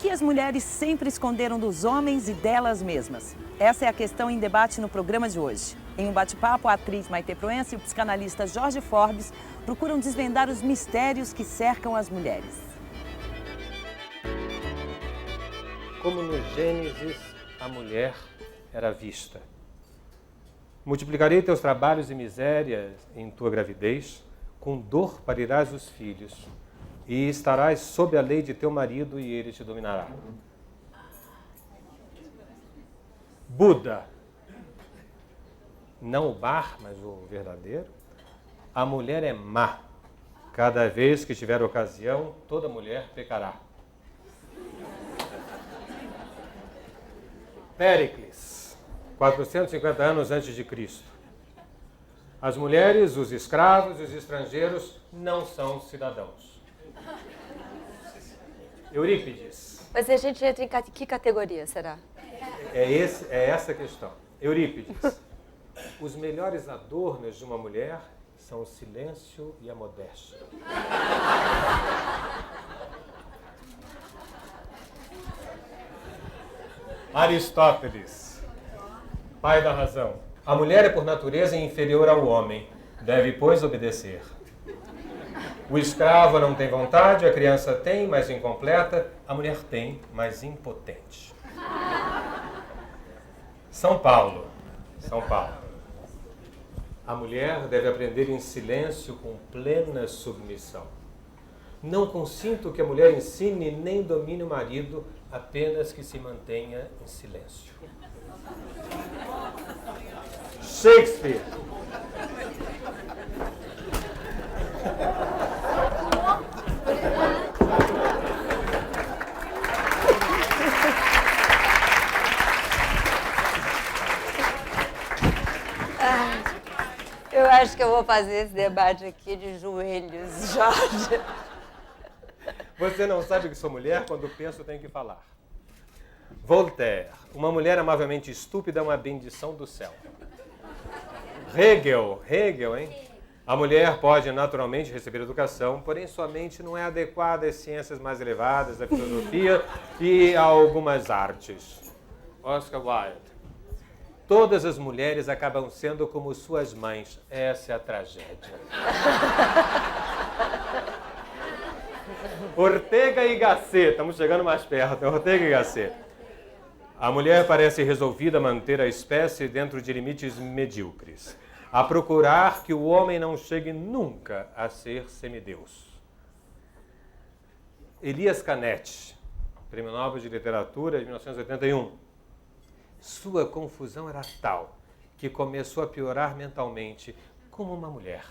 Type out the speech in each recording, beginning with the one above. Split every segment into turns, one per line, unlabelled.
que as mulheres sempre esconderam dos homens e delas mesmas? Essa é a questão em debate no programa de hoje. Em um bate-papo, a atriz Maitê Proença e o psicanalista Jorge Forbes procuram desvendar os mistérios que cercam as mulheres.
Como no Gênesis a mulher era vista. Multiplicarei teus trabalhos e misérias em tua gravidez, com dor parirás os filhos, e estarás sob a lei de teu marido, e ele te dominará. Buda, não o bar, mas o verdadeiro. A mulher é má. Cada vez que tiver ocasião, toda mulher pecará. Péricles, 450 anos antes de Cristo. As mulheres, os escravos e os estrangeiros não são cidadãos. Eurípides.
Mas a gente entra em que categoria, será?
É essa a questão. Eurípides. Os melhores adornos de uma mulher são o silêncio e a modéstia. Aristóteles, pai da razão. A mulher é por natureza inferior ao homem, deve, pois, obedecer. O escravo não tem vontade, a criança tem, mas incompleta, a mulher tem, mas impotente. São Paulo. A mulher deve aprender em silêncio com plena submissão. Não consinto que a mulher ensine nem domine o marido, apenas que se mantenha em silêncio. Shakespeare.
Eu acho que eu vou fazer esse debate aqui de joelhos, Jorge.
Você não sabe que sou mulher? Quando penso, tenho que falar. Voltaire. Uma mulher amavelmente estúpida é uma bendição do céu. Hegel, hein? A mulher pode naturalmente receber educação, porém sua mente não é adequada às ciências mais elevadas, à filosofia e a algumas artes. Oscar Wilde. Todas as mulheres acabam sendo como suas mães. Essa é a tragédia. Ortega y Gasset. Estamos chegando mais perto. Ortega y Gasset. A mulher parece resolvida a manter a espécie dentro de limites medíocres, a procurar que o homem não chegue nunca a ser semideus. Elias Canetti, Prêmio Nobel de Literatura de 1981. Sua confusão era tal que começou a piorar mentalmente como uma mulher.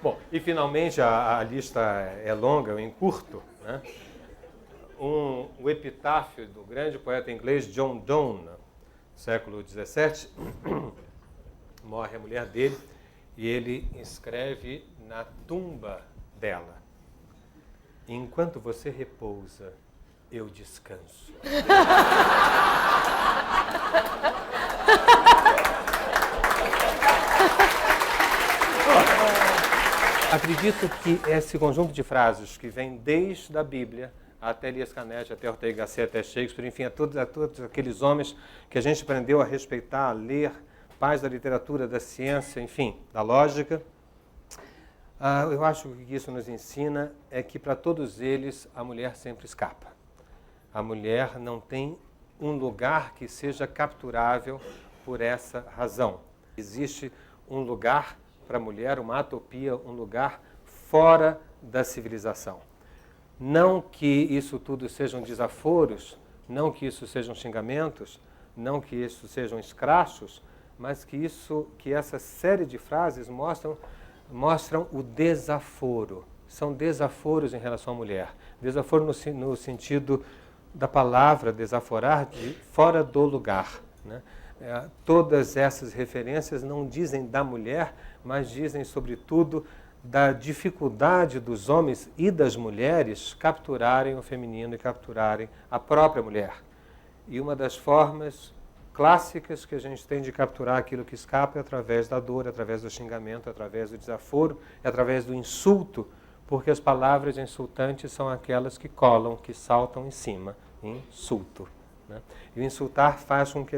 Bom, e finalmente a lista é longa, eu encurto, né? O epitáfio do grande poeta inglês John Donne, século XVII, morre a mulher dele e ele escreve na tumba dela: enquanto você repousa, eu descanso. Acredito que esse conjunto de frases que vem desde a Bíblia até Elias Canetti, até Ortega y Gasset, até Shakespeare, enfim, a todos aqueles homens que a gente aprendeu a respeitar, a ler, pais da literatura, da ciência, enfim, da lógica. Eu acho que isso nos ensina é que para todos eles a mulher sempre escapa. A mulher não tem um lugar que seja capturável por essa razão. Existe um lugar para a mulher, uma atopia, um lugar fora da civilização. Não que isso tudo sejam desaforos, não que isso sejam xingamentos, não que isso sejam escrachos, mas que essa série de frases mostram o desaforo. São desaforos em relação à mulher. Desaforo no sentido da palavra desaforar, de fora do lugar, né? Todas essas referências não dizem da mulher, mas dizem, sobretudo, da dificuldade dos homens e das mulheres capturarem o feminino e capturarem a própria mulher. E uma das formas clássicas que a gente tem de capturar aquilo que escapa é através da dor, através do xingamento, através do desaforo, através do insulto, porque as palavras insultantes são aquelas que colam, que saltam em cima. Insulto. Né? E o insultar faz com que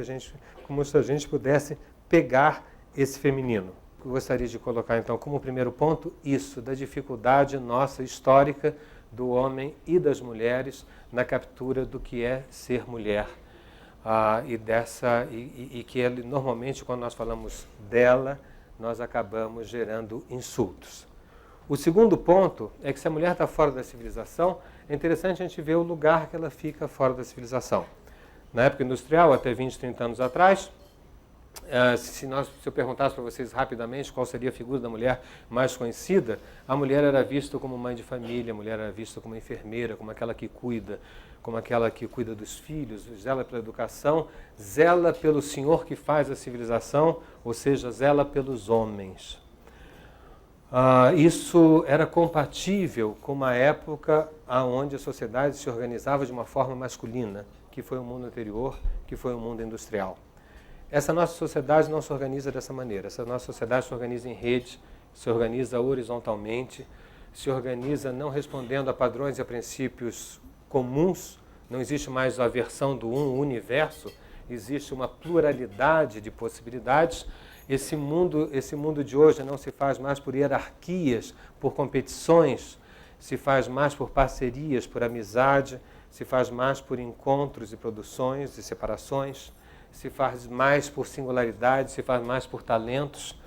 como se a gente pudesse pegar esse feminino. Eu gostaria de colocar, então, como primeiro ponto, isso, da dificuldade nossa histórica do homem e das mulheres na captura do que é ser mulher. E que ele, normalmente, quando nós falamos dela, nós acabamos gerando insultos. O segundo ponto é que se a mulher está fora da civilização, é interessante a gente ver o lugar que ela fica fora da civilização. Na época industrial, até 20, 30 anos atrás, se eu perguntasse para vocês rapidamente qual seria a figura da mulher mais conhecida, a mulher era vista como mãe de família, a mulher era vista como enfermeira, como aquela que cuida dos filhos, zela pela educação, zela pelo senhor que faz a civilização, ou seja, zela pelos homens. Isso era compatível com uma época onde a sociedade se organizava de uma forma masculina, que foi o mundo anterior, que foi o mundo industrial. Essa nossa sociedade não se organiza dessa maneira. Essa nossa sociedade se organiza em rede, se organiza horizontalmente, se organiza não respondendo a padrões e a princípios comuns. Não existe mais a versão do universo, existe uma pluralidade de possibilidades. Esse mundo de hoje não se faz mais por hierarquias, por competições, se faz mais por parcerias, por amizade, se faz mais por encontros e produções e separações, se faz mais por singularidade, se faz mais por talentos.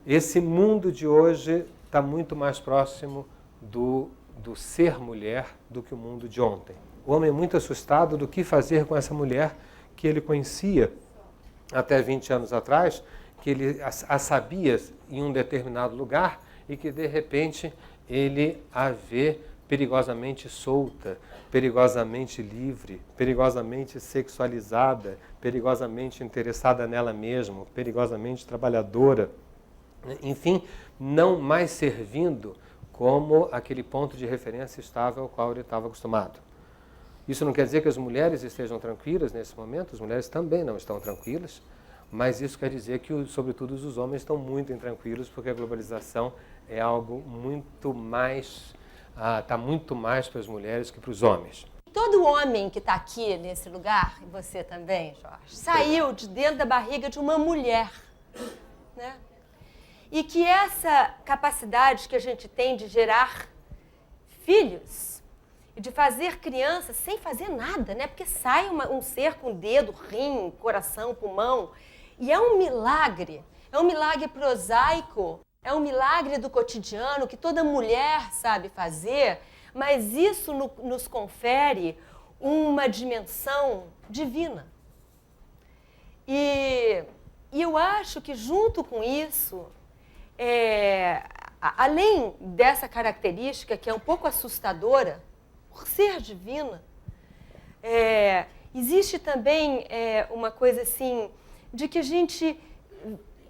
Esse mundo de hoje está muito mais próximo do ser mulher do que o mundo de ontem. O homem é muito assustado do que fazer com essa mulher que ele conhecia até 20 anos atrás, que ele a sabia em um determinado lugar e que, de repente, ele a vê perigosamente solta, perigosamente livre, perigosamente sexualizada, perigosamente interessada nela mesma, perigosamente trabalhadora, enfim, não mais servindo como aquele ponto de referência estável ao qual ele estava acostumado. Isso não quer dizer que as mulheres estejam tranquilas nesse momento, as mulheres também não estão tranquilas, mas isso quer dizer que, sobretudo, os homens estão muito intranquilos, porque a globalização é algo muito mais, está muito mais para as mulheres que para os homens.
Todo homem que está aqui nesse lugar, e você também, Jorge, saiu de dentro da barriga de uma mulher, né? E que essa capacidade que a gente tem de gerar filhos e de fazer crianças sem fazer nada, né? Porque sai um ser com dedo, rim, coração, pulmão, e é um milagre prosaico, é um milagre do cotidiano que toda mulher sabe fazer, mas isso nos confere uma dimensão divina. E eu acho que junto com isso, além dessa característica que é um pouco assustadora, por ser divina, existe também uma coisa assim, de que a gente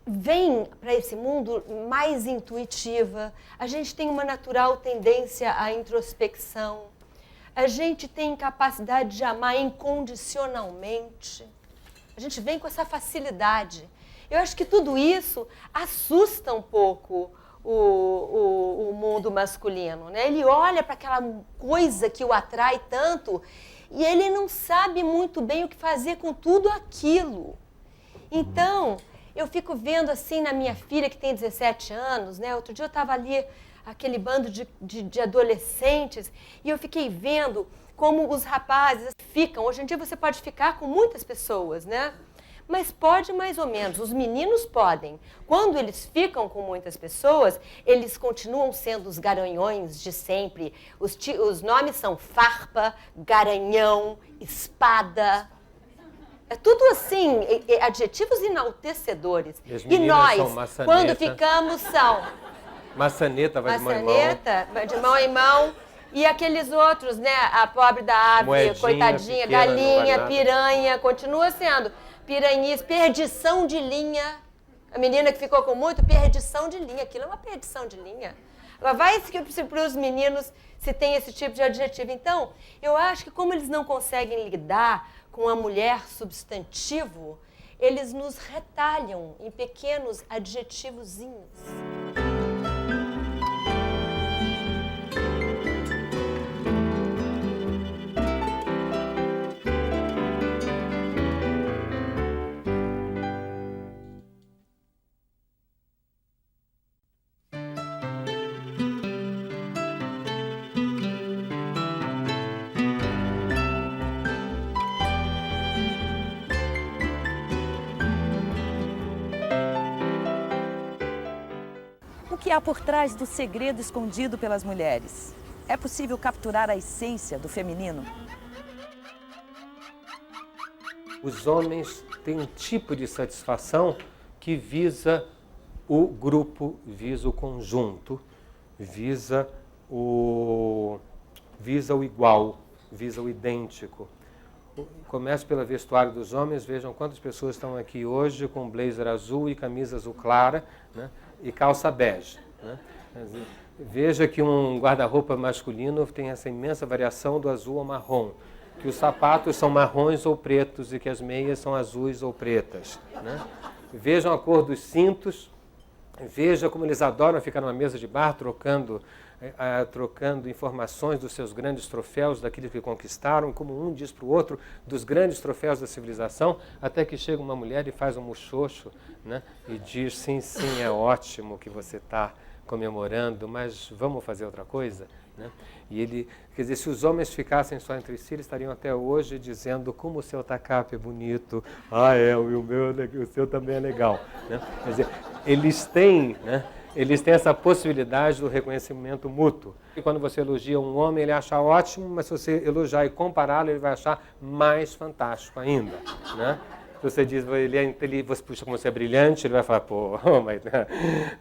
vem para esse mundo mais intuitiva, a gente tem uma natural tendência à introspecção, a gente tem capacidade de amar incondicionalmente, a gente vem com essa facilidade. Eu acho que tudo isso assusta um pouco o mundo masculino, né? Ele olha para aquela coisa que o atrai tanto e ele não sabe muito bem o que fazer com tudo aquilo. Então, eu fico vendo assim na minha filha, que tem 17 anos, né? Outro dia eu estava ali, aquele bando de adolescentes, e eu fiquei vendo como os rapazes ficam. Hoje em dia você pode ficar com muitas pessoas, né? Mas pode mais ou menos, os meninos podem. Quando eles ficam com muitas pessoas, eles continuam sendo os garanhões de sempre. Os nomes são farpa, garanhão, espada. É tudo assim, adjetivos enaltecedores. E nós, quando ficamos, são...
Maçaneta vai de mão em mão.
Maçaneta, vai de mão em mão. E aqueles outros, né? A pobre da ave, moedinha, coitadinha, galinha, piranha, continua sendo piranhis, perdição de linha. A menina que ficou com muito, perdição de linha. Aquilo é uma perdição de linha. Ela vai para os meninos se tem esse tipo de adjetivo. Então, eu acho que como eles não conseguem lidar com a mulher substantivo, eles nos retalham em pequenos adjetivozinhos.
que há por trás do segredo escondido pelas mulheres? É possível capturar a essência do feminino?
Os homens têm um tipo de satisfação que visa o grupo, visa o conjunto, visa o igual, visa o idêntico. Começo pelo vestuário dos homens, vejam quantas pessoas estão aqui hoje com blazer azul e camisa azul clara, né, e calça bege. Né? Veja que um guarda-roupa masculino tem essa imensa variação do azul ao marrom, que os sapatos são marrons ou pretos e que as meias são azuis ou pretas. Né? Vejam a cor dos cintos, veja como eles adoram ficar numa mesa de bar trocando informações dos seus grandes troféus, daquilo que conquistaram, como um diz para o outro, dos grandes troféus da civilização, até que chega uma mulher e faz um muxoxo, né, e diz, sim, é ótimo que você está comemorando, mas vamos fazer outra coisa? Né? E ele, quer dizer, se os homens ficassem só entre si, eles estariam até hoje dizendo como o seu tacape é bonito, o seu também é legal. Né? Quer dizer, eles têm essa possibilidade do reconhecimento mútuo. E quando você elogia um homem, ele acha ótimo, mas se você elogiar e compará-lo, ele vai achar mais fantástico ainda. Né? Se você diz, você puxa como você é brilhante, ele vai falar, mas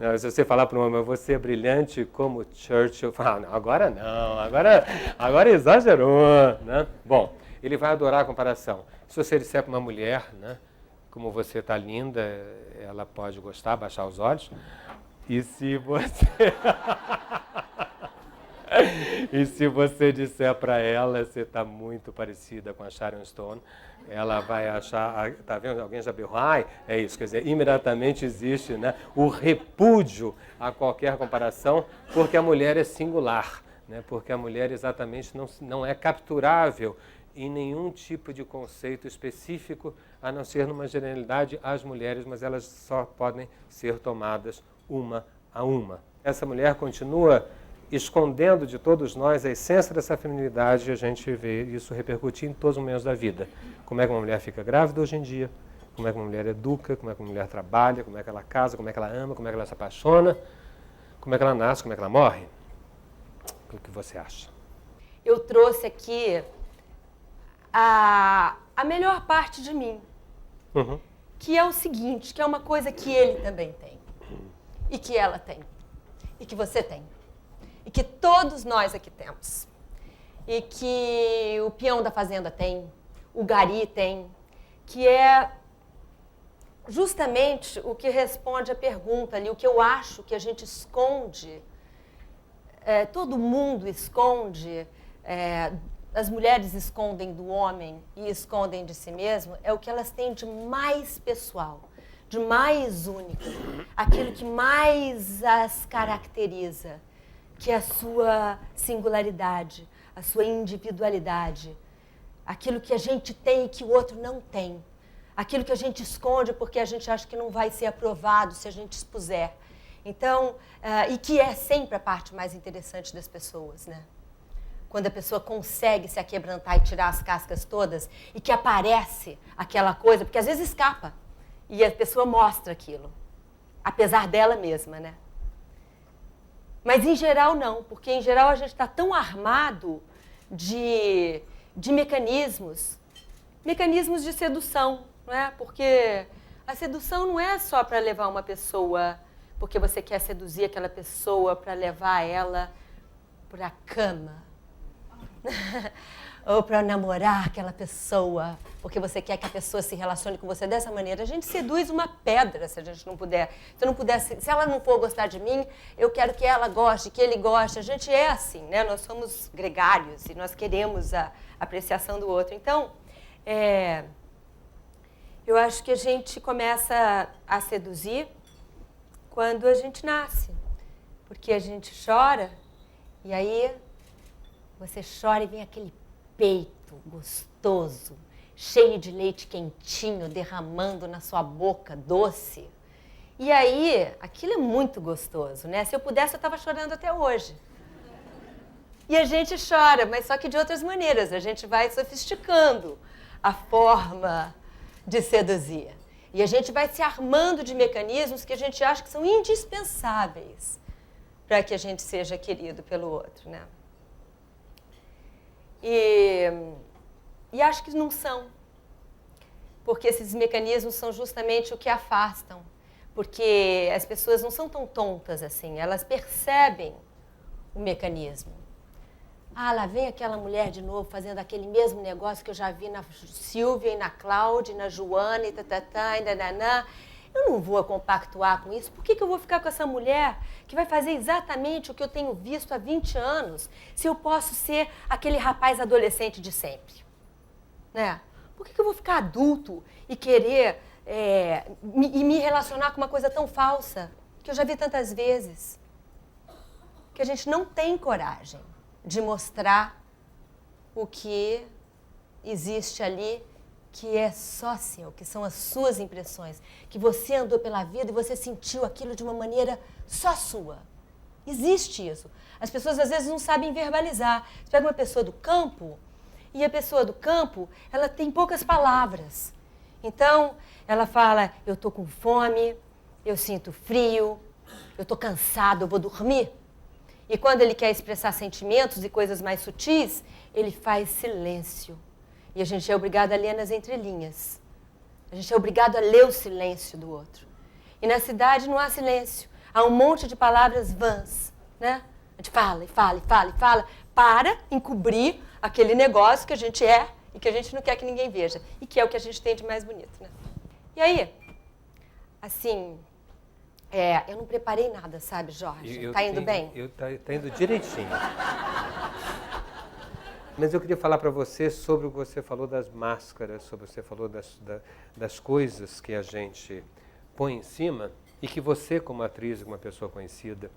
não. Se você falar para um homem, você é brilhante como Churchill, fala, agora exagerou. Né? Bom, ele vai adorar a comparação. Se você disser para uma mulher, né, como você está linda, ela pode gostar, baixar os olhos. E se você disser para ela, você está muito parecida com a Sharon Stone, ela vai achar, tá vendo? Alguém já berrou, é isso, quer dizer, imediatamente existe, né, o repúdio a qualquer comparação, porque a mulher é singular, né, porque a mulher exatamente não é capturável em nenhum tipo de conceito específico, a não ser numa generalidade as mulheres, mas elas só podem ser tomadas uma a uma. Essa mulher continua escondendo de todos nós a essência dessa feminilidade, e a gente vê isso repercutir em todos os momentos da vida. Como é que uma mulher fica grávida hoje em dia, como é que uma mulher educa, como é que uma mulher trabalha, como é que ela casa, como é que ela ama, como é que ela se apaixona, como é que ela nasce, como é que ela morre. O que você acha?
Eu trouxe aqui a melhor parte de mim, que é o seguinte, que é uma coisa que ele também tem, e que ela tem, e que você tem, e que todos nós aqui temos, e que o peão da fazenda tem, o gari tem, que é justamente o que responde à pergunta ali, o que eu acho que a gente esconde, todo mundo esconde, as mulheres escondem do homem e escondem de si mesmo, é o que elas têm de mais pessoal, de mais único, aquilo que mais as caracteriza, que é a sua singularidade, a sua individualidade, aquilo que a gente tem e que o outro não tem, aquilo que a gente esconde porque a gente acha que não vai ser aprovado se a gente expuser. Então, e que é sempre a parte mais interessante das pessoas, né? Quando a pessoa consegue se aquebrantar e tirar as cascas todas e que aparece aquela coisa, porque às vezes escapa e a pessoa mostra aquilo, apesar dela mesma, né? Mas em geral não, porque em geral a gente está tão armado de mecanismos de sedução, não é? Porque a sedução não é só para levar uma pessoa, porque você quer seduzir aquela pessoa para levar ela para a cama. Ou para namorar aquela pessoa, porque você quer que a pessoa se relacione com você dessa maneira. A gente seduz uma pedra se a gente não puder. Se ela não for gostar de mim, eu quero que ela goste, que ele goste. A gente é assim, né? Nós somos gregários e nós queremos a apreciação do outro. Então, eu acho que a gente começa a seduzir quando a gente nasce, porque a gente chora e aí você chora e vem aquele peito gostoso, cheio de leite quentinho, derramando na sua boca, doce. E aí, aquilo é muito gostoso, né? Se eu pudesse, eu estava chorando até hoje. E a gente chora, mas só que de outras maneiras. A gente vai sofisticando a forma de seduzir. E a gente vai se armando de mecanismos que a gente acha que são indispensáveis para que a gente seja querido pelo outro, né? E acho que não são, porque esses mecanismos são justamente o que afastam, porque as pessoas não são tão tontas assim, elas percebem o mecanismo. Ah, lá vem aquela mulher de novo fazendo aquele mesmo negócio que eu já vi na Silvia e na Cláudia, e na Joana e tatatá e nananã. Eu não vou compactuar com isso. Por que eu vou ficar com essa mulher que vai fazer exatamente o que eu tenho visto há 20 anos, se eu posso ser aquele rapaz adolescente de sempre? Né? Por que eu vou ficar adulto e querer me relacionar com uma coisa tão falsa, que eu já vi tantas vezes? Que a gente não tem coragem de mostrar o que existe ali, que é só seu, que são as suas impressões, que você andou pela vida e você sentiu aquilo de uma maneira só sua. Existe isso. As pessoas às vezes não sabem verbalizar. Você pega uma pessoa do campo, e a pessoa do campo, ela tem poucas palavras. Então, ela fala, eu estou com fome, eu sinto frio, eu estou cansado, eu vou dormir. E quando ele quer expressar sentimentos e coisas mais sutis, ele faz silêncio. E a gente é obrigado a ler nas entrelinhas. A gente é obrigado a ler o silêncio do outro. E na cidade não há silêncio. Há um monte de palavras vãs, né? A gente fala, e fala, e fala, e fala, para encobrir aquele negócio que a gente é e que a gente não quer que ninguém veja. E que é o que a gente tem de mais bonito, né? E aí, assim, eu não preparei nada, sabe, Jorge? Tá indo bem?
Tá indo direitinho. Mas eu queria falar para você sobre o que você falou das máscaras, sobre o que você falou das coisas que a gente põe em cima e que você, como atriz, como uma pessoa conhecida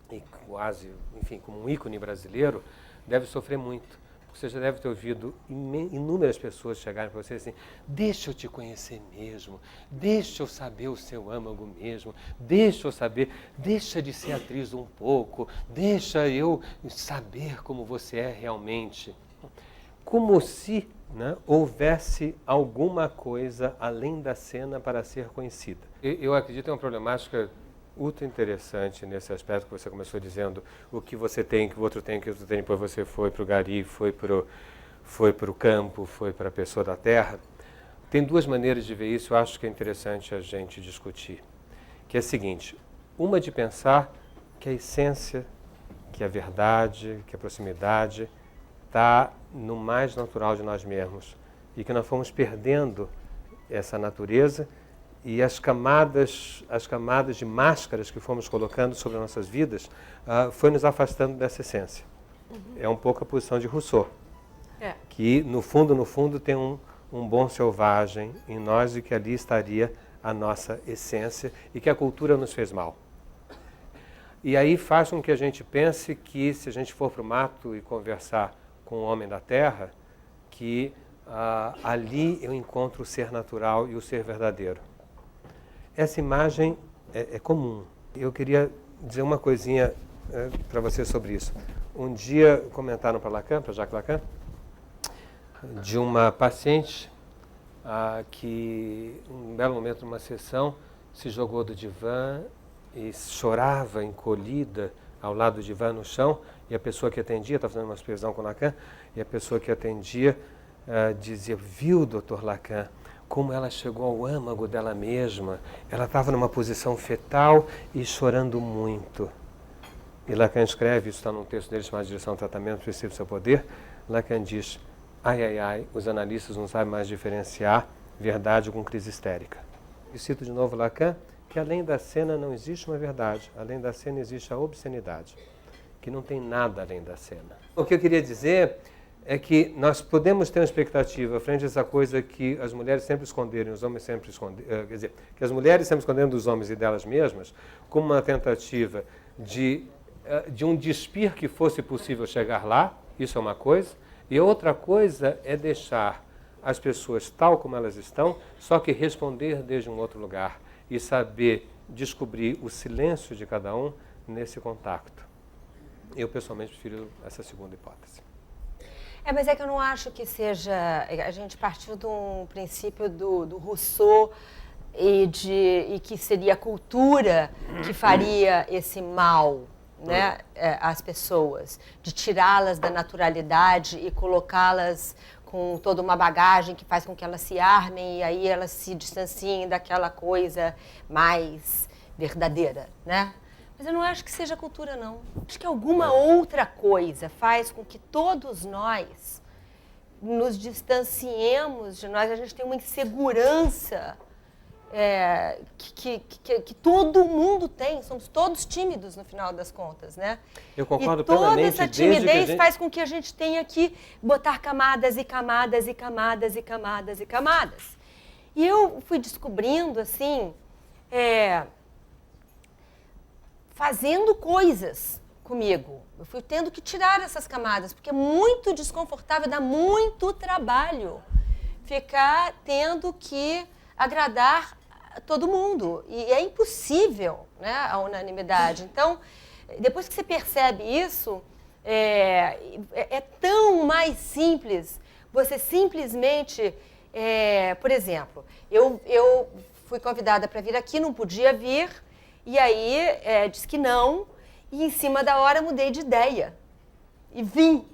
e quase, enfim, como um ícone brasileiro, deve sofrer muito. Porque você já deve ter ouvido inúmeras pessoas chegarem para você assim, deixa eu te conhecer mesmo, deixa eu saber o seu âmago mesmo, deixa eu saber, deixa de ser atriz um pouco, deixa eu saber como você é realmente. Como se, né, houvesse alguma coisa além da cena para ser conhecida. Eu acredito que é uma problemática ultra interessante nesse aspecto que você começou dizendo o que você tem, que o outro tem, que o outro tem, depois você foi para o gari, foi para o campo, foi para a pessoa da terra. Tem duas maneiras de ver isso, eu acho que é interessante a gente discutir. Que é a seguinte, uma de pensar que a essência, que a verdade, que a proximidade está no mais natural de nós mesmos e que nós fomos perdendo essa natureza e as camadas de máscaras que fomos colocando sobre as nossas vidas foi nos afastando dessa essência. É um pouco a posição de Rousseau, que no fundo tem um bom selvagem em nós e que ali estaria a nossa essência e que a cultura nos fez mal. E aí faz com que a gente pense que se a gente for para o mato e conversar com o homem da terra, que ali eu encontro o ser natural e o ser verdadeiro. Essa imagem é comum. Eu queria dizer uma coisinha para você sobre isso. Um dia comentaram para Jacques Lacan, de uma paciente que, em um belo momento, numa sessão, se jogou do divã e chorava encolhida ao lado do divã no chão, e a pessoa que atendia, estava fazendo uma supervisão com Lacan, e a pessoa que atendia dizia, viu, doutor Lacan, como ela chegou ao âmago dela mesma, ela estava numa posição fetal e chorando muito. E Lacan escreve, isso está num texto dele chamado Direção ao Tratamento, Princípio do Seu Poder, Lacan diz, ai, os analistas não sabem mais diferenciar verdade com crise histérica. E cito de novo Lacan, que além da cena não existe uma verdade, além da cena existe a obscenidade, que não tem nada além da cena. O que eu queria dizer é que nós podemos ter uma expectativa frente a essa coisa que as mulheres sempre esconderam, os homens sempre esconderam, quer dizer, que as mulheres sempre esconderam dos homens e delas mesmas, como uma tentativa de um despir que fosse possível chegar lá, isso é uma coisa, e outra coisa é deixar as pessoas tal como elas estão, só que responder desde um outro lugar e saber descobrir o silêncio de cada um nesse contato. Eu, pessoalmente, prefiro essa segunda hipótese.
Mas é que eu não acho que seja... A gente partiu de um princípio do Rousseau e que seria a cultura que faria esse mal, né, as pessoas, de tirá-las da naturalidade e colocá-las com toda uma bagagem que faz com que elas se armem e aí elas se distanciem daquela coisa mais verdadeira, né? Mas eu não acho que seja cultura, não. Acho que alguma outra coisa faz com que todos nós nos distanciemos de nós. A gente tem uma insegurança que todo mundo tem. Somos todos tímidos, no final das contas, né?
Eu concordo
e toda
plenamente.
essa timidez faz com que a gente tenha que botar camadas e camadas e camadas e camadas e camadas. E eu fui descobrindo, assim, fazendo coisas comigo. Eu fui tendo que tirar essas camadas, porque é muito desconfortável, dá muito trabalho ficar tendo que agradar todo mundo. E é impossível, né, a unanimidade. Então, depois que você percebe isso, é tão mais simples você simplesmente... por exemplo, eu fui convidada para vir aqui, não podia vir, e aí disse que não, e em cima da hora mudei de ideia. E vim.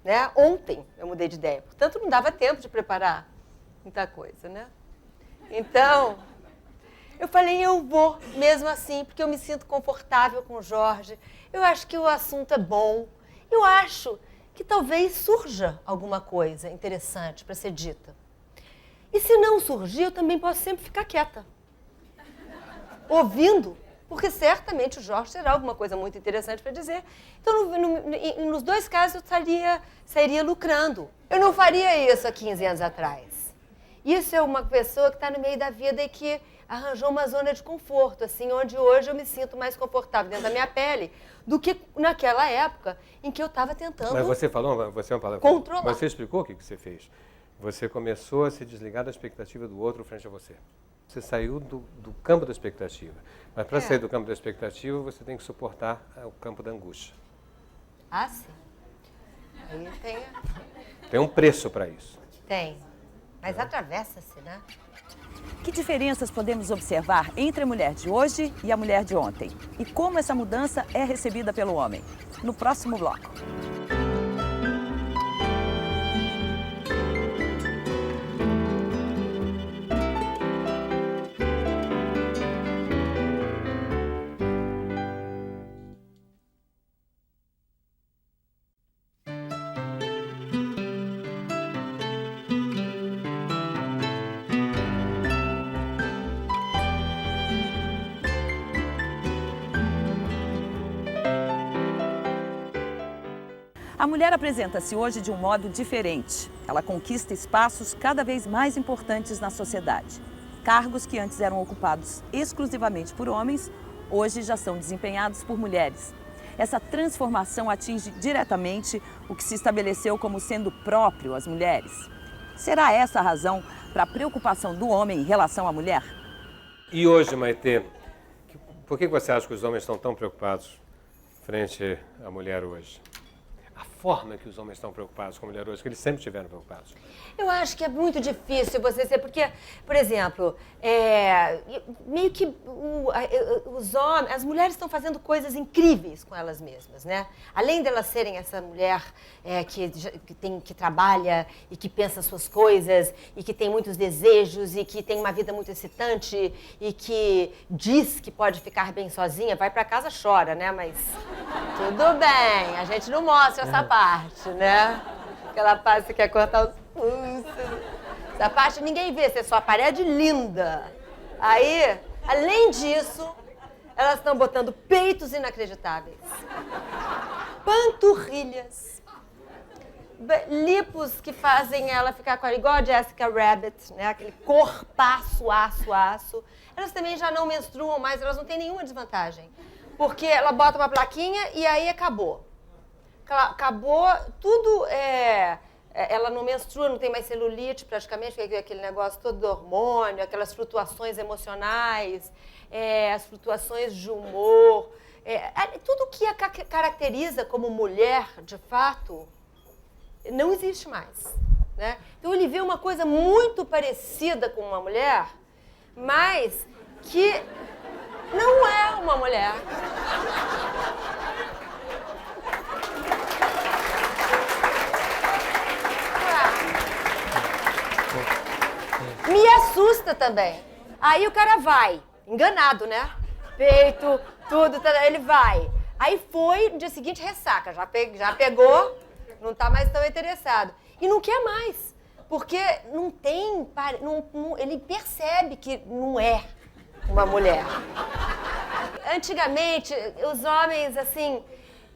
Né? Ontem eu mudei de ideia. Portanto, não dava tempo de preparar muita coisa, né? Então, eu falei, eu vou mesmo assim, porque eu me sinto confortável com o Jorge. Eu acho que o assunto é bom. Eu acho que talvez surja alguma coisa interessante para ser dita. E se não surgir, eu também posso sempre ficar quieta. Ouvindo, porque certamente o Jorge terá alguma coisa muito interessante para dizer. Então, nos dois casos, eu sairia lucrando. Eu não faria isso há 15 anos atrás. Isso é uma pessoa que está no meio da vida e que arranjou uma zona de conforto, assim, onde hoje eu me sinto mais confortável dentro da minha pele do que naquela época em que eu estava tentando
Mas você falou, você é uma palavra...
controlar.
Você explicou o que você fez. Você começou a se desligar da expectativa do outro frente a você. Você saiu do campo da expectativa. Mas para sair do campo da expectativa, você tem que suportar o campo da angústia.
Ah, sim. Aí
Tem um preço para isso.
Tem. Mas atravessa-se, né?
Que diferenças podemos observar entre a mulher de hoje e a mulher de ontem? E como essa mudança é recebida pelo homem? No próximo bloco. A mulher apresenta-se hoje de um modo diferente. Ela conquista espaços cada vez mais importantes na sociedade. Cargos que antes eram ocupados exclusivamente por homens, hoje já são desempenhados por mulheres. Essa transformação atinge diretamente o que se estabeleceu como sendo próprio às mulheres. Será essa a razão para a preocupação do homem em relação à mulher?
E hoje, Maitê, por que você acha que os homens estão tão preocupados frente à mulher hoje? A forma que os homens estão preocupados com a mulher hoje, que eles sempre estiveram preocupados.
Eu acho que é muito difícil você ser, porque, por exemplo, meio que os homens, as mulheres estão fazendo coisas incríveis com elas mesmas, né? Além delas serem essa mulher que trabalha e que pensa suas coisas e que tem muitos desejos e que tem uma vida muito excitante e que diz que pode ficar bem sozinha, vai para casa, chora, né? Mas tudo bem, a gente não mostra essa parte, né? Aquela parte que quer cortar os pulsos. Essa parte ninguém vê, você só a parede linda. Aí, além disso, elas estão botando peitos inacreditáveis. Panturrilhas. Lipos que fazem ela ficar igual a Jessica Rabbit, né? Aquele corpaço, aço. Elas também já não menstruam mais, elas não têm nenhuma desvantagem. Porque ela bota uma plaquinha e aí acabou. Acabou, tudo ela não menstrua, não tem mais celulite praticamente, aquele negócio todo do hormônio, aquelas flutuações emocionais, as flutuações de humor, tudo que a caracteriza como mulher, de fato, não existe mais, né? Então ele vê uma coisa muito parecida com uma mulher, mas que não é uma mulher. gosta também. Aí o cara vai, enganado, né? Peito, tudo, ele vai. Aí foi, no dia seguinte ressaca, já pegou, não tá mais tão interessado. E não quer mais, porque não tem, ele percebe que não é uma mulher. Antigamente, os homens, assim,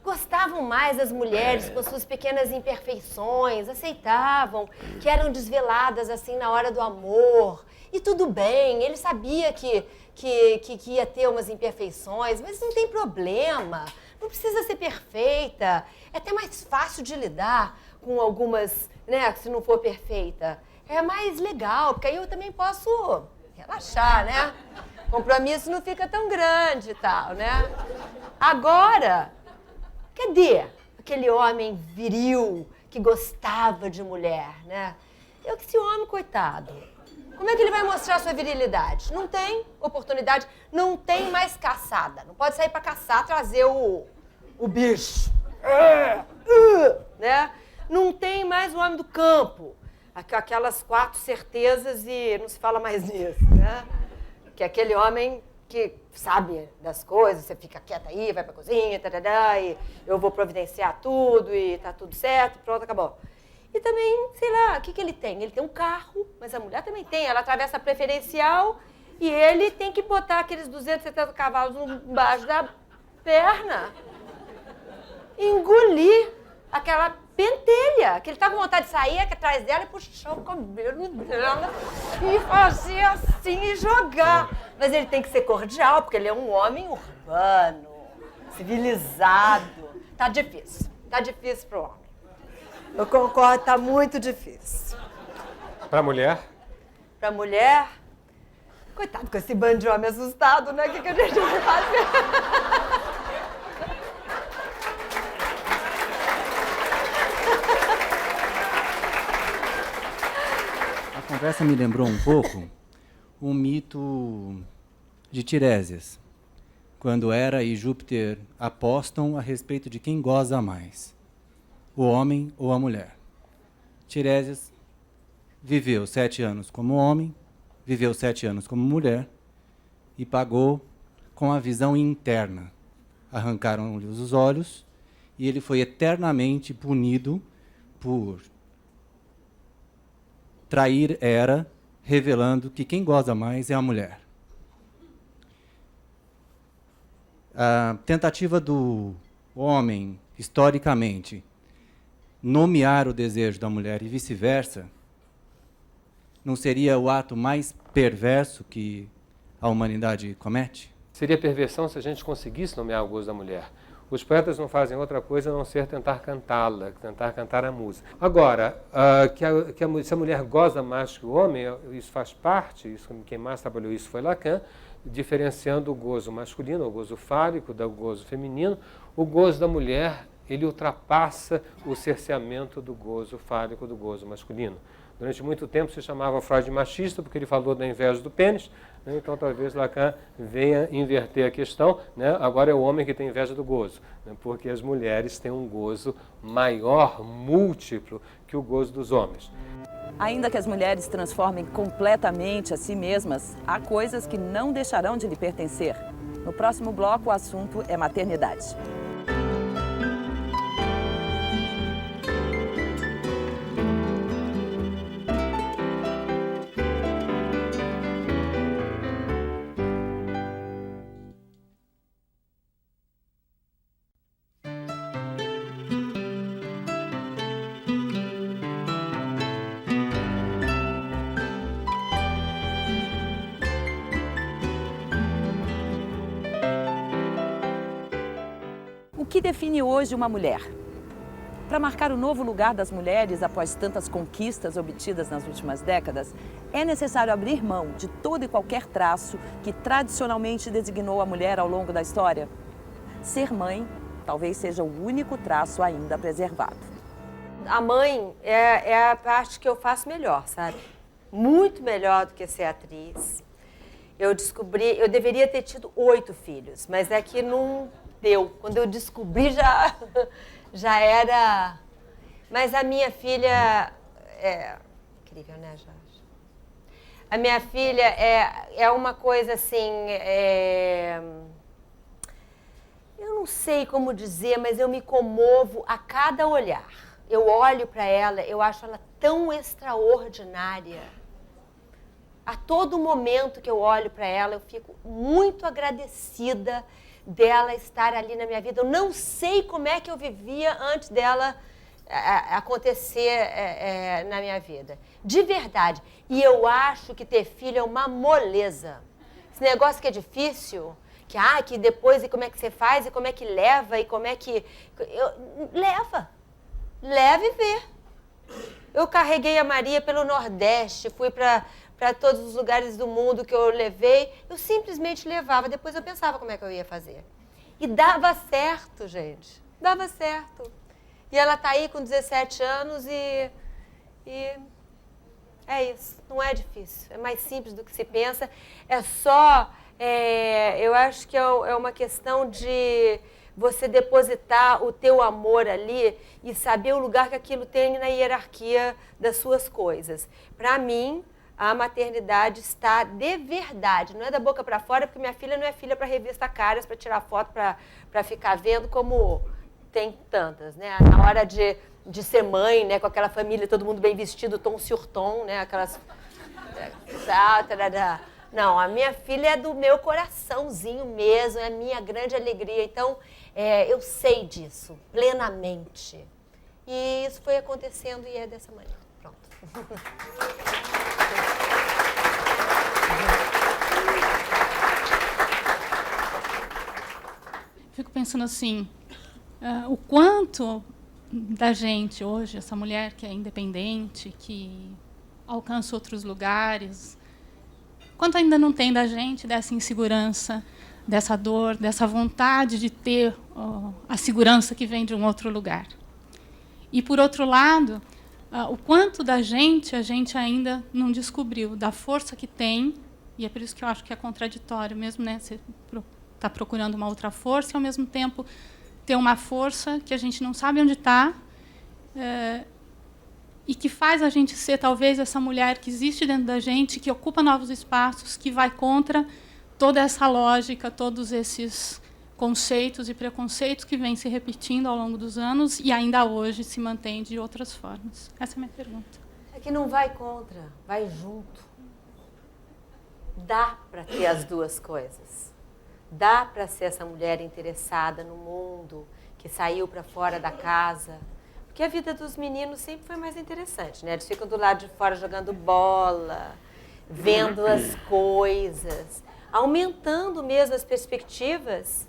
gostavam mais das mulheres com suas pequenas imperfeições, aceitavam que eram desveladas, assim, na hora do amor. E tudo bem, ele sabia que ia ter umas imperfeições, mas não tem problema, não precisa ser perfeita. É até mais fácil de lidar com algumas, né, se não for perfeita. É mais legal, porque aí eu também posso relaxar, né? O compromisso não fica tão grande e tal, né? Agora, cadê aquele homem viril que gostava de mulher, né? Esse homem, coitado, como é que ele vai mostrar a sua virilidade? Não tem oportunidade, não tem mais caçada. Não pode sair para caçar, trazer o bicho. Né? Não tem mais o homem do campo. Aquelas 4 certezas e não se fala mais nisso, né? Que é aquele homem que sabe das coisas, você fica quieta aí, vai pra cozinha, tarará, e eu vou providenciar tudo e tá tudo certo, pronto, acabou. E também, sei lá, o que ele tem? Ele tem um carro, mas a mulher também tem, ela atravessa a preferencial e ele tem que botar aqueles 270 cavalos embaixo da perna, engolir aquela pentelha, que ele tá com vontade de sair aqui atrás dela e puxar o cabelo dela e fazer assim e jogar. Mas ele tem que ser cordial, porque ele é um homem urbano, civilizado. Tá difícil pro homem. Eu concordo, tá muito difícil.
Para a mulher?
Para a mulher, coitado com esse bando de homem assustado, né? O que a gente vai fazer?
A conversa me lembrou um pouco o mito de Tiresias, quando Hera e Júpiter apostam a respeito de quem goza mais, o homem ou a mulher. Tiresias viveu 7 anos como homem, viveu 7 anos como mulher e pagou com a visão interna. Arrancaram-lhe os olhos e ele foi eternamente punido por trair Hera, revelando que quem goza mais é a mulher. A tentativa do homem, historicamente, nomear o desejo da mulher e vice-versa, não seria o ato mais perverso que a humanidade comete?
Seria perversão se a gente conseguisse nomear o gozo da mulher. Os poetas não fazem outra coisa a não ser tentar cantá-la, tentar cantar a música. Agora, se a mulher goza mais que o homem, isso faz parte, quem mais trabalhou isso foi Lacan, diferenciando o gozo masculino, o gozo fálico, do gozo feminino. O gozo da mulher, ele ultrapassa o cerceamento do gozo fálico, do gozo masculino. Durante muito tempo se chamava Freud de machista, porque ele falou da inveja do pênis, né? Então talvez Lacan venha inverter a questão, né? Agora é o homem que tem inveja do gozo, né? Porque as mulheres têm um gozo maior, múltiplo, que o gozo dos homens.
Ainda que as mulheres transformem completamente a si mesmas, há coisas que não deixarão de lhe pertencer. No próximo bloco, o assunto é maternidade. O que define hoje uma mulher? Para marcar o novo lugar das mulheres após tantas conquistas obtidas nas últimas décadas, é necessário abrir mão de todo e qualquer traço que tradicionalmente designou a mulher ao longo da história? Ser mãe talvez seja o único traço ainda preservado.
A mãe é a parte que eu faço melhor, sabe? Muito melhor do que ser atriz. Eu deveria ter tido 8 filhos, mas é que não deu. Quando eu descobri, já era... Mas a minha filha... É incrível, né, Jorge? A minha filha é uma coisa assim, eu não sei como dizer, mas eu me comovo a cada olhar. Eu olho para ela, eu acho ela tão extraordinária. A todo momento que eu olho para ela, eu fico muito agradecida dela estar ali na minha vida. Eu não sei como é que eu vivia antes dela acontecer na minha vida. De verdade. E eu acho que ter filho é uma moleza. Esse negócio que é difícil, que depois, e como é que você faz, e como é que leva, e como é que... Leva e vê. Eu carreguei a Maria pelo Nordeste, fui para todos os lugares do mundo que eu levei, eu simplesmente levava, depois eu pensava como é que eu ia fazer. E dava certo, gente, dava certo. E ela está aí com 17 anos e é isso, não é difícil, é mais simples do que se pensa, é só, eu acho que é uma questão de você depositar o teu amor ali e saber o lugar que aquilo tem na hierarquia das suas coisas. Para mim, a maternidade está de verdade, não é da boca para fora, porque minha filha não é filha para revista Caras, para tirar foto, para ficar vendo, como tem tantas, né? Na hora de ser mãe, né? Com aquela família, todo mundo bem vestido, tom sur tom, né? Aquelas... Não, a minha filha é do meu coraçãozinho mesmo, é a minha grande alegria. Então, eu sei disso plenamente. E isso foi acontecendo e é dessa maneira. Pronto.
Fico pensando assim, o quanto da gente hoje, essa mulher que é independente, que alcança outros lugares, quanto ainda não tem da gente dessa insegurança, dessa dor, dessa vontade de ter a segurança que vem de um outro lugar. E, por outro lado, o quanto da gente a gente ainda não descobriu, da força que tem, e é por isso que eu acho que é contraditório mesmo, né? Você está procurando uma outra força e, ao mesmo tempo, ter uma força que a gente não sabe onde está, e que faz a gente ser, talvez, essa mulher que existe dentro da gente, que ocupa novos espaços, que vai contra toda essa lógica, todos esses conceitos e preconceitos que vêm se repetindo ao longo dos anos e ainda hoje se mantém de outras formas. Essa é a minha pergunta.
É que não vai contra, vai junto. Dá para ter as duas coisas. Dá para ser essa mulher interessada no mundo, que saiu para fora da casa. Porque a vida dos meninos sempre foi mais interessante, né? Eles ficam do lado de fora jogando bola, vendo as coisas, aumentando mesmo as perspectivas.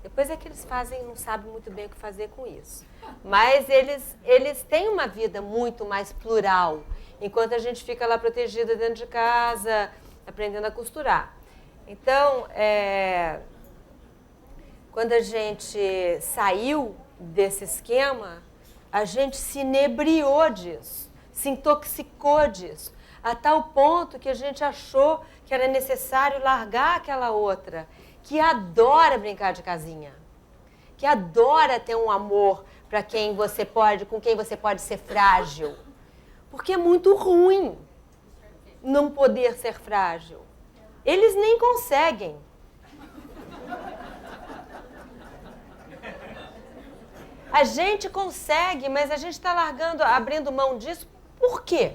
Depois é que eles não sabem muito bem o que fazer com isso. Mas eles têm uma vida muito mais plural, enquanto a gente fica lá protegida dentro de casa, aprendendo a costurar. Então, quando a gente saiu desse esquema, a gente se inebriou disso, se intoxicou disso, a tal ponto que a gente achou que era necessário largar aquela outra, que adora brincar de casinha, que adora ter um amor com quem você pode ser frágil. Porque é muito ruim não poder ser frágil. Eles nem conseguem. A gente consegue, mas a gente está abrindo mão disso. Por quê?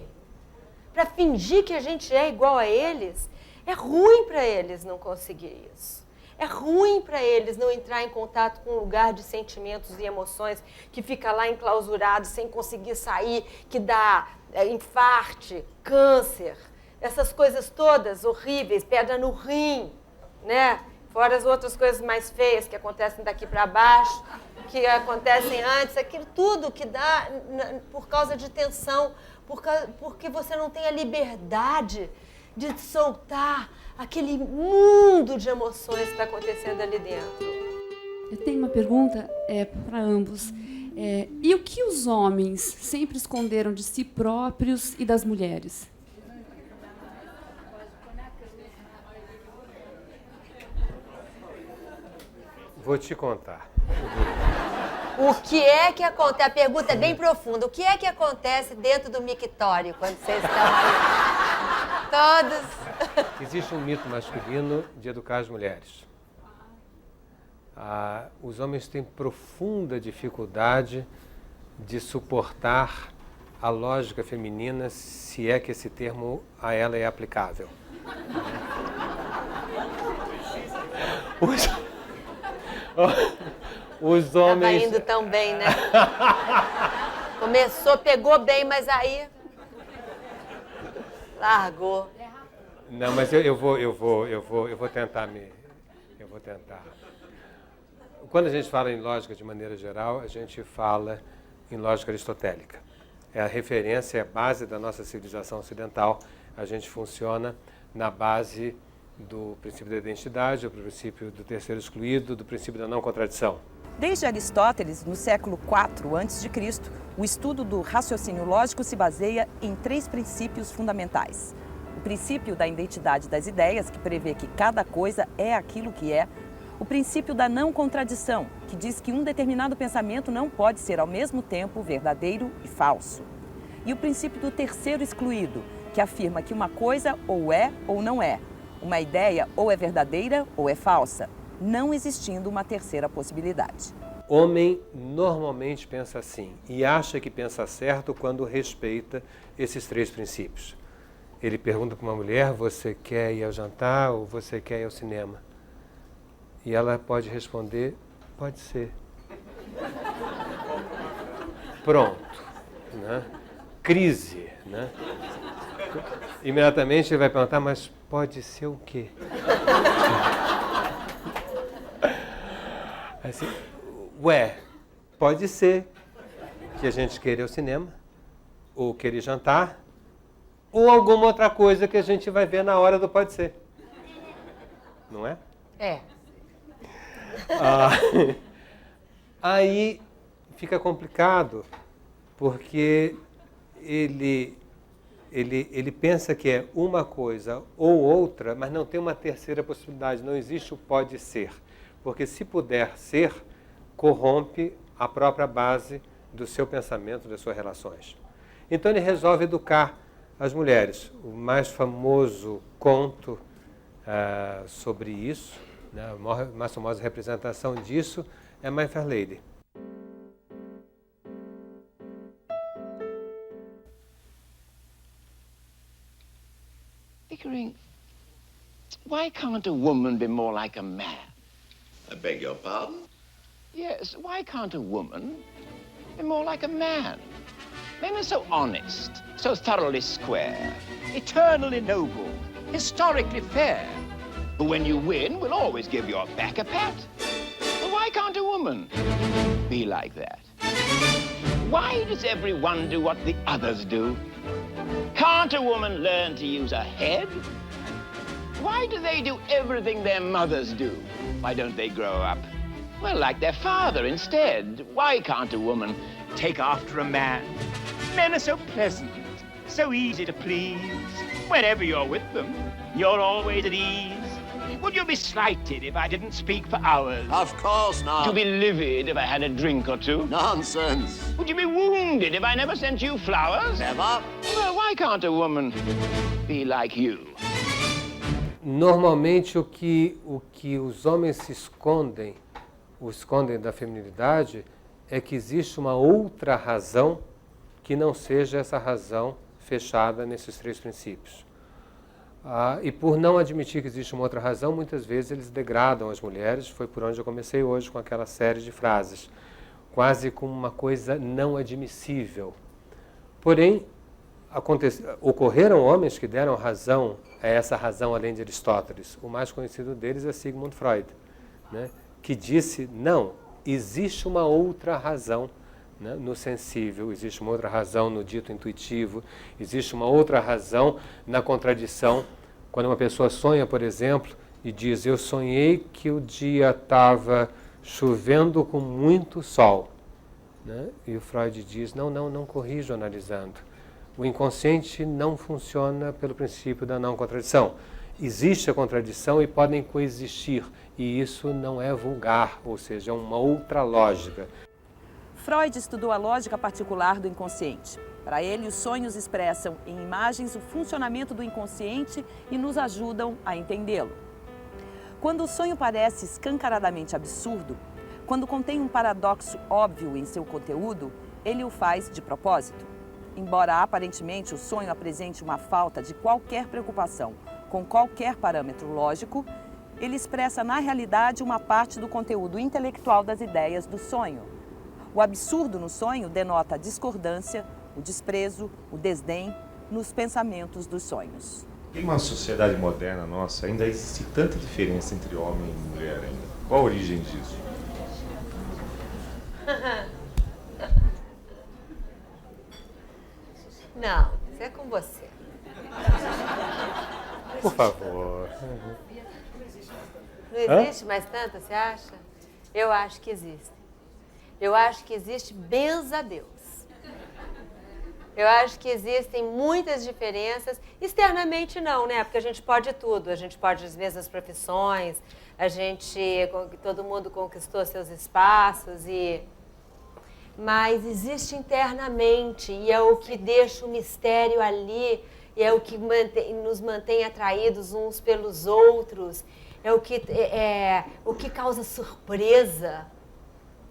Para fingir que a gente é igual a eles? É ruim para eles não conseguir isso. É ruim para eles não entrar em contato com um lugar de sentimentos e emoções que fica lá enclausurado, sem conseguir sair, que dá infarte, câncer, essas coisas todas horríveis, pedra no rim, né? Fora as outras coisas mais feias que acontecem daqui para baixo, que acontecem antes, aquilo tudo que dá por causa de tensão, porque você não tem a liberdade de soltar aquele mundo de emoções que está acontecendo ali dentro.
Eu tenho uma pergunta para ambos. E o que os homens sempre esconderam de si próprios e das mulheres?
Vou te contar.
O que é que acontece? A pergunta é bem profunda. O que é que acontece dentro do mictório quando vocês estão aí? todos.
Existe um mito masculino de educar as mulheres. Os homens têm profunda dificuldade de suportar a lógica feminina, se é que esse termo a ela é aplicável. Os homens...
Estava indo tão bem, né? Começou, pegou bem, mas aí... largou.
Não, mas eu vou tentar Eu vou tentar. Quando a gente fala em lógica de maneira geral, a gente fala em lógica aristotélica. É a referência, é a base da nossa civilização ocidental. A gente funciona na base do princípio da identidade, do princípio do terceiro excluído, do princípio da não contradição.
Desde Aristóteles, no século IV a.C., o estudo do raciocínio lógico se baseia em 3 princípios fundamentais. O princípio da identidade das ideias, que prevê que cada coisa é aquilo que é. O princípio da não contradição, que diz que um determinado pensamento não pode ser ao mesmo tempo verdadeiro e falso. E o princípio do terceiro excluído, que afirma que uma coisa ou é ou não é. Uma ideia ou é verdadeira ou é falsa, não existindo uma terceira possibilidade.
Homem normalmente pensa assim e acha que pensa certo quando respeita esses 3 princípios. Ele pergunta para uma mulher: você quer ir ao jantar ou você quer ir ao cinema? E ela pode responder: pode ser. Pronto. Né? Crise. Né? Imediatamente ele vai perguntar: mas pode ser o quê? Assim, pode ser que a gente queira ir ao cinema, ou queira ir jantar, ou alguma outra coisa que a gente vai ver na hora do pode ser. Não é?
É.
Aí fica complicado, porque ele pensa que é uma coisa ou outra, mas não tem uma terceira possibilidade, não existe o pode ser. Porque se puder ser, corrompe a própria base do seu pensamento, das suas relações. Então ele resolve educar as mulheres. O mais famoso conto sobre isso, né, a mais famosa representação disso é My Fair Lady.
Pickering, why can't a woman be more like a man?
I beg your pardon?
Yes, why can't a woman be more like a man? Men are so honest, so thoroughly square, eternally noble, historically fair. But when you win, we'll always give your back a pat. But why can't a woman be like that? Why does everyone do what the others do? Can't a woman learn to use her head? Why do they do everything their mothers do? Why don't they grow up, well, like their father instead? Why can't a woman take after a man? Men are so pleasant, so easy to please. Whenever you're with them, you're always at ease. Would you be slighted if I didn't speak for hours?
Of course not.
Would you be livid if I had a drink or two?
Nonsense.
Would you be wounded if I never sent you flowers?
Never.
Well, why can't a woman be like you?
Normalmente o que os homens se escondem da feminilidade é que existe uma outra razão que não seja essa razão fechada nesses 3 princípios. E por não admitir que existe uma outra razão, muitas vezes eles degradam as mulheres. Foi por onde eu comecei hoje com aquela série de frases, quase como uma coisa não admissível. Porém, ocorreram homens que deram razão a essa razão além de Aristóteles. O mais conhecido deles é Sigmund Freud, né, que disse: não, existe uma outra razão, né, no sensível, existe uma outra razão no dito intuitivo, existe uma outra razão na contradição. Quando uma pessoa sonha, por exemplo, e diz: eu sonhei que o dia estava chovendo com muito sol, né? E o Freud diz: não corrijo analisando. O inconsciente não funciona pelo princípio da não contradição. Existe a contradição e podem coexistir, e isso não é vulgar, ou seja, é uma outra lógica.
Freud estudou a lógica particular do inconsciente. Para ele, os sonhos expressam em imagens o funcionamento do inconsciente e nos ajudam a entendê-lo. Quando o sonho parece escancaradamente absurdo, quando contém um paradoxo óbvio em seu conteúdo, ele o faz de propósito. Embora aparentemente o sonho apresente uma falta de qualquer preocupação com qualquer parâmetro lógico, ele expressa na realidade uma parte do conteúdo intelectual das ideias do sonho. O absurdo no sonho denota a discordância, o desprezo, o desdém nos pensamentos dos sonhos.
Em uma sociedade moderna nossa, ainda existe tanta diferença entre homem e mulher ainda. Qual a origem disso?
Não, isso é com você.
Por favor.
Não existe mais tanta, você acha? Eu acho que existe. Eu acho que existe, benza a Deus. Eu acho que existem muitas diferenças, externamente não, né? Porque a gente pode tudo, a gente pode as mesmas profissões, todo mundo conquistou seus espaços, mas existe internamente e é o que deixa o mistério ali, e é o que nos mantém atraídos uns pelos outros, é o que causa surpresa.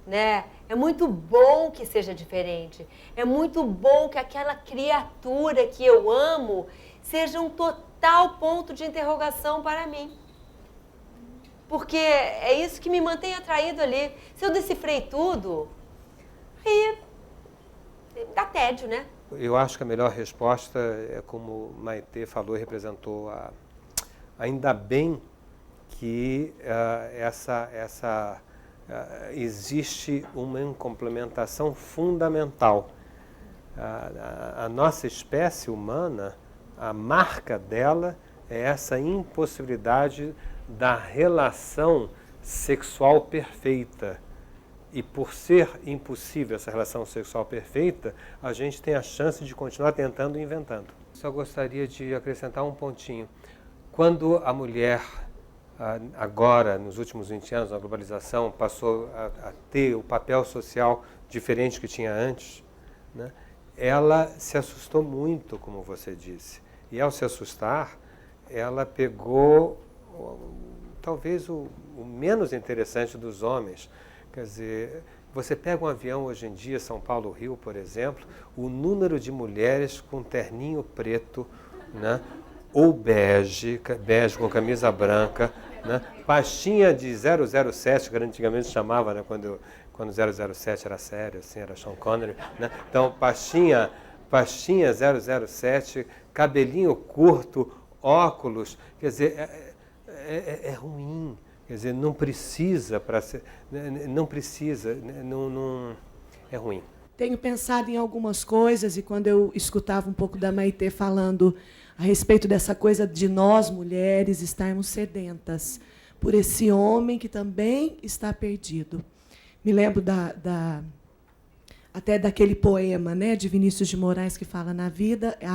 Né? É muito bom que seja diferente. É muito bom que aquela criatura que eu amo seja um total ponto de interrogação para mim. Porque é isso que me mantém atraído ali. Se eu decifrei tudo, aí dá tédio, né?
Eu acho que a melhor resposta é como Maitê falou e representou. Ainda bem que existe uma complementação fundamental. A nossa espécie humana, a marca dela é essa impossibilidade da relação sexual perfeita. E por ser impossível essa relação sexual perfeita, a gente tem a chance de continuar tentando e inventando. Só gostaria de acrescentar um pontinho. Quando a mulher, agora, nos últimos 20 anos, na globalização, passou a ter o papel social diferente que tinha antes, né? Ela se assustou muito, como você disse. E ao se assustar, ela pegou talvez o menos interessante dos homens. Quer dizer, você pega um avião hoje em dia, São Paulo, Rio, por exemplo, o número de mulheres com terninho preto, né? Ou bege com camisa branca, né? Pastinha de 007, que antigamente chamava, né? Quando 007 era sério, assim, era Sean Connery, né? Então, pastinha 007, cabelinho curto, óculos, quer dizer, é ruim. Quer dizer, não precisa, é ruim.
Tenho pensado em algumas coisas e quando eu escutava um pouco da Maitê falando a respeito dessa coisa de nós, mulheres, estarmos sedentas por esse homem que também está perdido. Me lembro até daquele poema, né, de Vinícius de Moraes que fala a vida é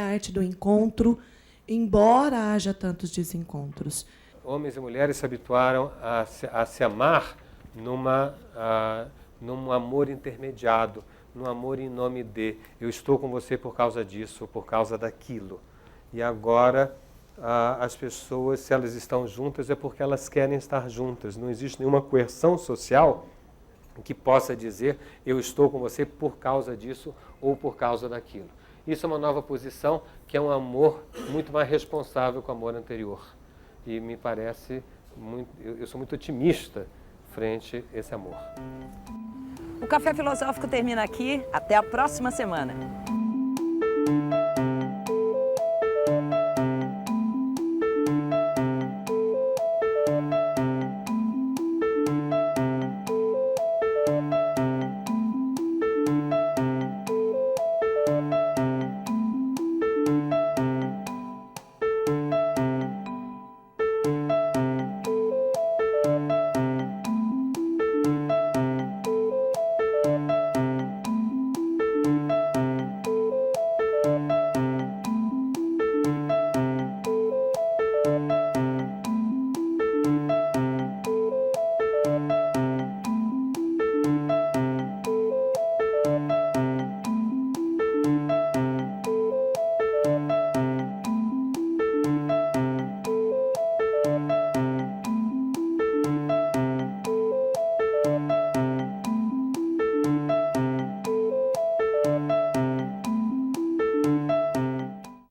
a arte do encontro, embora haja tantos desencontros.
Homens e mulheres se habituaram a se amar num amor intermediado, num amor em nome de eu estou com você por causa disso, por causa daquilo. E agora as pessoas, se elas estão juntas, é porque elas querem estar juntas. Não existe nenhuma coerção social que possa dizer eu estou com você por causa disso ou por causa daquilo. Isso é uma nova posição que é um amor muito mais responsável que o amor anterior. E me parece, eu sou muito otimista frente a esse amor.
O Café Filosófico termina aqui. Até a próxima semana.